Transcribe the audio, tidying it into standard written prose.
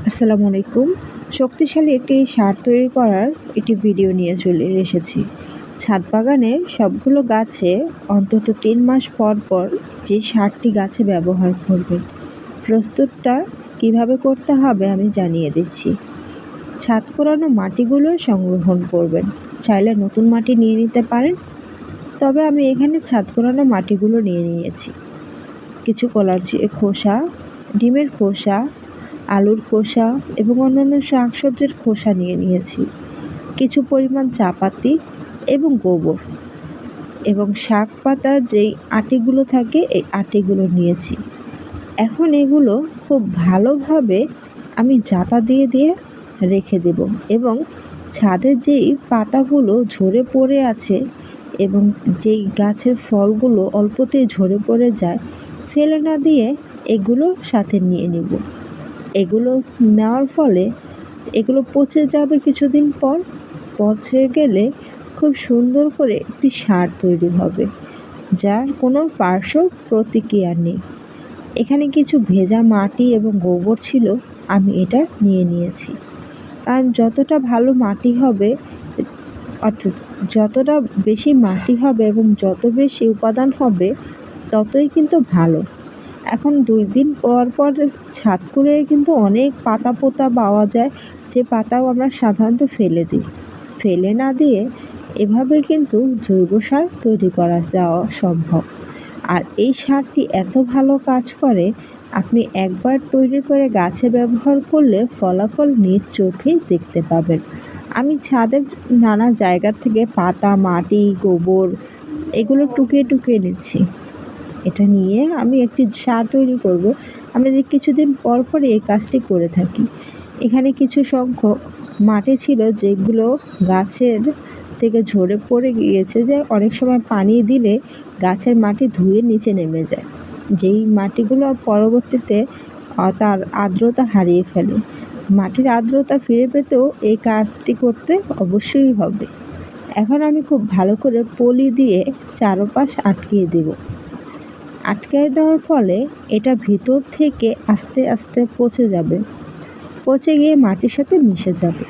আসসালামু আলাইকুম। শক্তিশালী একটি সার তৈরি করার একটি ভিডিও নিয়ে চলে এসেছি। ছাদ বাগানে সবগুলো গাছে অন্তত ৩ মাস পর পর যে সারটি গাছে ব্যবহার করবেন, প্রস্তুতটা কিভাবে করতে হবে আমি জানিয়ে দিচ্ছি। ছাদ কোরানো মাটিগুলো সংগ্রহণ করবেন। চাইলে নতুন মাটি নিয়ে নিতে পারেন, তবে আমি এখানে ছাদ কোরানো মাটিগুলো নিয়ে নিয়েছি। কিছু কলার খোসা, ডিমের খোসা, আলুর খোসা এবং অন্যান্য শাকসবজির খোসা নিয়ে নিয়েছি। কিছু পরিমাণ চা পাতি এবং গোবর এবং শাক পাতার যেই আটিগুলো থাকে এই আটিগুলো নিয়েছি। এখন এগুলো খুব ভালোভাবে আমি জাতা দিয়ে দিয়ে রেখে দেব এবং ছাদের যেই পাতাগুলো ঝরে পড়ে আছে এবং যেই গাছের ফলগুলো অল্পতেই ঝরে পড়ে যায়, ফেলে না দিয়ে এগুলো সাথে নিয়ে নেব। এগুলো নেওয়ার ফলে এগুলো পচে যাবে কিছুদিন পর। পচে গেলে খুব সুন্দর করে একটি সার তৈরি হবে, যার কোনো পার্শ্ব প্রতিক্রিয়া নেই। এখানে কিছু ভেজা মাটি এবং গোবর ছিল, আমি এটা নিয়ে নিয়েছি। কারণ যতটা ভালো মাটি হবে, অর্থাৎ যতটা বেশি মাটি হবে এবং যত বেশি উপাদান হবে, ততই কিন্তু ভালো। এখন ২ দিন পর পর ছাদ করে কিন্তু অনেক পাতা পোতা পাওয়া যায়, যে পাতাও আমরা সাধারণত ফেলে দিই। ফেলে না দিয়ে এভাবে কিন্তু জৈব সার তৈরি করা যাওয়া সম্ভব। আর এই সারটি এত ভালো কাজ করে, আপনি একবার তৈরি করে গাছে ব্যবহার করলে ফলাফল নিজ চোখেই দেখতে পাবেন। আমি ছাদের নানা জায়গা থেকে পাতা, মাটি, গোবর এগুলো টুকিয়ে টুকিয়ে নিচ্ছি। এটা নিয়ে আমি একটি সার তৈরি করব। আমি যে কিছুদিন পর পরই এই কাজটি করে থাকি। এখানে কিছু সংখ্যক মাটি ছিল যেগুলো গাছের থেকে ঝরে পড়ে গিয়েছে, যে অনেক সময় পানি দিলে গাছের মাটি ধুয়ে নিচে নেমে যায়। যেই মাটিগুলো পরবর্তীতে তার আর্দ্রতা হারিয়ে ফেলে। মাটির আর্দ্রতা ফিরে পেতেও এই কাজটি করতে অবশ্যই হবে। এখন আমি খুব ভালো করে পলি দিয়ে চারপাশ আটকিয়ে দেব। আটকায় দেওয়ার ফলে এটা ভিতর থেকে আস্তে আস্তে পচে যাবে, পচে গিয়ে মাটির সাথে মিশে যাবে।